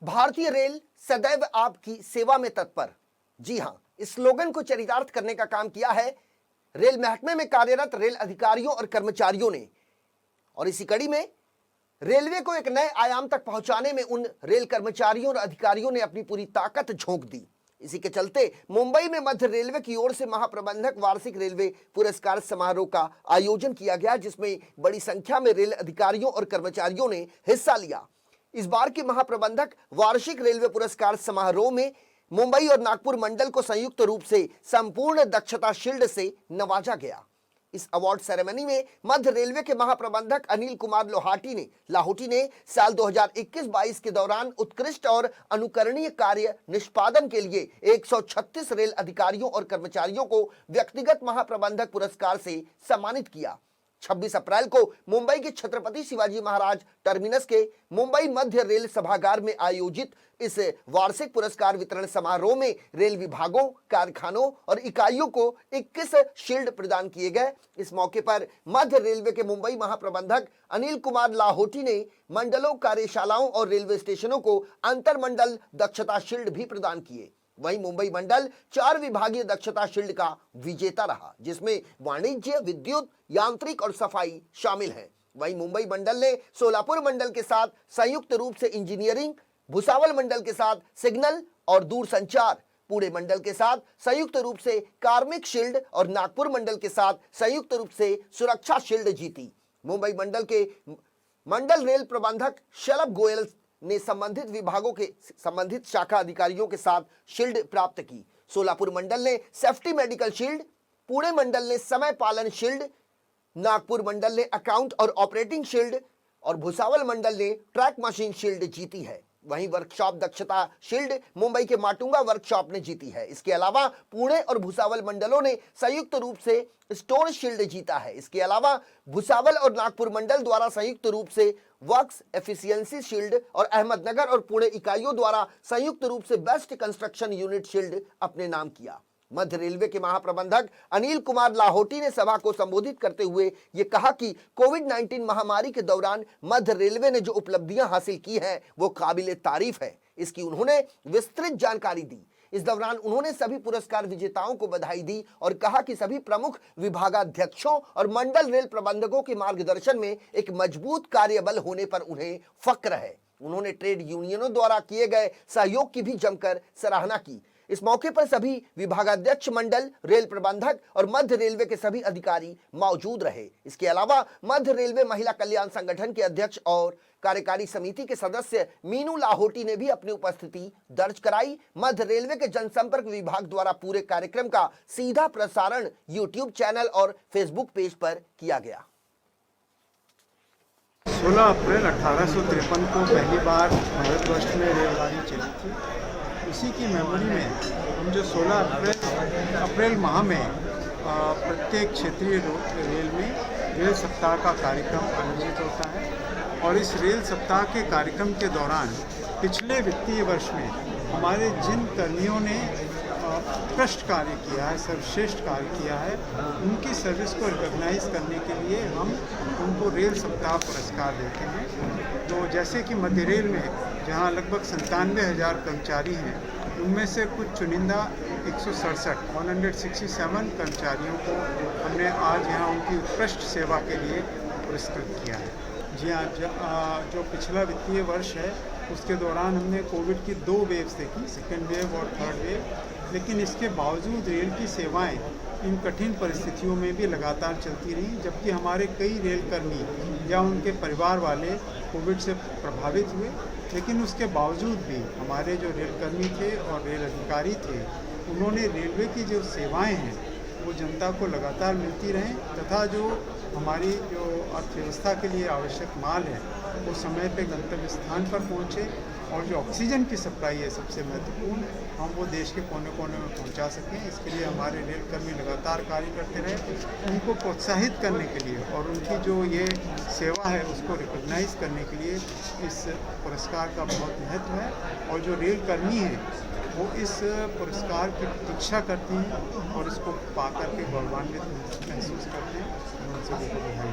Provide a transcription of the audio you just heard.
भारतीय रेल सदैव आपकी सेवा में तत्पर। जी हां, इस स्लोगन को चरितार्थ करने का काम किया है रेल महकमे में कार्यरत रेल अधिकारियों और कर्मचारियों ने। और इसी कड़ी में रेलवे को एक नए आयाम तक पहुंचाने में उन रेल कर्मचारियों और अधिकारियों ने अपनी पूरी ताकत झोंक दी। इसी के चलते मुंबई में मध्य रेलवे की ओर से महाप्रबंधक वार्षिक रेलवे पुरस्कार समारोह का आयोजन किया गया, जिसमें बड़ी संख्या में रेल अधिकारियों और कर्मचारियों ने हिस्सा लिया। इस बार के महाप्रबंधक वार्षिक रेलवे पुरस्कार समारोह में मुंबई और नागपुर मंडल को संयुक्त रूप से संपूर्ण दक्षता शील्ड से नवाजा गया। इस अवार्ड सेरेमनी में मध्य रेलवे के महाप्रबंधक अनिल कुमार लाहोटी ने साल 2021-22 के दौरान उत्कृष्ट और अनुकरणीय कार्य निष्पादन के लिए 136 रेल अधिकारियों और कर्मचारियों को व्यक्तिगत महाप्रबंधक पुरस्कार से सम्मानित किया। 26 अप्रैल को मुंबई के छत्रपति शिवाजी महाराज टर्मिनस के मुंबई मध्य रेल सभागार में आयोजित इस वार्षिक पुरस्कार वितरण समारोह में रेल विभागों, कारखानों और इकाइयों को 21 शील्ड प्रदान किए गए। इस मौके पर मध्य रेलवे के मुंबई महाप्रबंधक अनिल कुमार लाहोटी ने मंडलों, कार्यशालाओं और रेलवे स्टेशनों को अंतर मंडल दक्षता शील्ड भी प्रदान किए। वहीं मुंबई मंडल 4 विभागीय दक्षता शील्ड का विजेता रहा, जिसमें वाणिज्य, विद्युत, यांत्रिक और सफाई शामिल हैं। वहीं मुंबई मंडल ने सोलापुर मंडल के साथ संयुक्त रूप से इंजीनियरिंग, भुसावल मंडल के साथ सिग्नल और दूरसंचार, पुणे मंडल के साथ संयुक्त रूप से कार्मिक शील्ड और नागपुर मंडल के साथ संयुक्त रूप से सुरक्षा शील्ड जीती। मुंबई मंडल के मंडल रेल प्रबंधक शलभ गोयल ने संबंधित विभागों के संबंधित शाखा अधिकारियों के साथ शील्ड प्राप्त की। सोलापुर मंडल ने सेफ्टी मेडिकल शील्ड, पुणे मंडल ने समय पालन शील्ड, नागपुर मंडल ने अकाउंट और ऑपरेटिंग शील्ड और भुसावल मंडल ने ट्रैक मशीन शील्ड जीती है। वहीं वर्कशॉप दक्षता शील्ड मुंबई के माटुंगा वर्कशॉप ने जीती है। इसके अलावा पुणे और भुसावल मंडलों ने संयुक्त रूप से स्टोर शील्ड जीता है। इसके अलावा भुसावल और नागपुर मंडल द्वारा संयुक्त रूप से वर्क्स एफिशिएंसी शील्ड और अहमदनगर और पुणे इकाइयों द्वारा संयुक्त रूप से बेस्ट कंस्ट्रक्शन यूनिट शील्ड अपने नाम किया। मध्य रेलवे के महाप्रबंधक अनिल कुमार लाहोटी ने सभा को संबोधित करते हुए ये कहा कि कोविड-19 महामारी के दौरान मध्य रेलवे ने जो उपलब्धियां हासिल की हैं वो काबिले तारीफ है। इसकी उन्होंने विस्तृत जानकारी दी। इस दौरान उन्होंने सभी पुरस्कार विजेताओं को बधाई दी और कहा कि सभी प्रमुख विभागाध्यक्षों और मंडल रेल प्रबंधकों के मार्गदर्शन में एक मजबूत कार्यबल होने पर उन्हें फक्र है। उन्होंने ट्रेड यूनियनों द्वारा किए गए सहयोग की भी जमकर सराहना की। इस मौके पर सभी विभागाध्यक्ष, मंडल रेल प्रबंधक और मध्य रेलवे के सभी अधिकारी मौजूद रहे। इसके अलावा मध्य रेलवे महिला कल्याण संगठन के अध्यक्ष और कार्यकारी समिति के सदस्य मीनू लाहोटी ने भी अपनी उपस्थिति दर्ज कराई। मध्य रेलवे के जनसंपर्क विभाग द्वारा पूरे कार्यक्रम का सीधा प्रसारण यूट्यूब चैनल और फेसबुक पेज पर किया गया। 16 अप्रैल 1853 को पहली बार भारतवर्ष में रेलगाड़ी चली थी। इसी की मेमोरी में हम जो 16 अप्रैल माह में प्रत्येक क्षेत्रीय रेल में रेल सप्ताह का कार्यक्रम आयोजित होता है। और इस रेल सप्ताह के कार्यक्रम के दौरान पिछले वित्तीय वर्ष में हमारे जिन कर्मियों ने उत्कृष्ट कार्य किया है, सर्वश्रेष्ठ कार्य किया है, उनकी सर्विस को रिकॉग्नाइज करने के लिए हम उनको रेल सप्ताह पुरस्कार देते हैं। तो जैसे कि मध्य रेल में जहां लगभग 97,000 कर्मचारी हैं, उनमें से कुछ चुनिंदा 167 कर्मचारियों को हमने आज यहाँ उनकी उत्कृष्ट सेवा के लिए पुरस्कृत किया है। जी हाँ, जो पिछला वित्तीय वर्ष है उसके दौरान हमने कोविड की 2 वेव्स देखी, सेकेंड वेव और थर्ड वेव, लेकिन इसके बावजूद रेल की सेवाएं इन कठिन परिस्थितियों में भी लगातार चलती रहीं, जबकि हमारे कई रेलकर्मी या उनके परिवार वाले कोविड से प्रभावित हुए। लेकिन उसके बावजूद भी हमारे जो रेलकर्मी थे और रेल अधिकारी थे, उन्होंने रेलवे की जो सेवाएं हैं वो जनता को लगातार मिलती रहें तथा जो हमारी जो अर्थव्यवस्था के लिए आवश्यक माल है वो समय पे गंतव्य स्थान पर पहुँचे और जो ऑक्सीजन की सप्लाई है सबसे महत्वपूर्ण, हम वो देश के कोने कोने में पहुंचा सकें। इसके लिए हमारे रेलकर्मी लगातार कार्य करते रहे। उनको प्रोत्साहित करने के लिए और उनकी जो ये सेवा है उसको रिकॉग्नाइज करने के लिए इस पुरस्कार का बहुत महत्व है। और जो रेलकर्मी हैं वो इस पुरस्कार की प्रतीक्षा करती हैं और इसको पा कर के गौरवान्वित महसूस करते हैं। उनसे बधाई।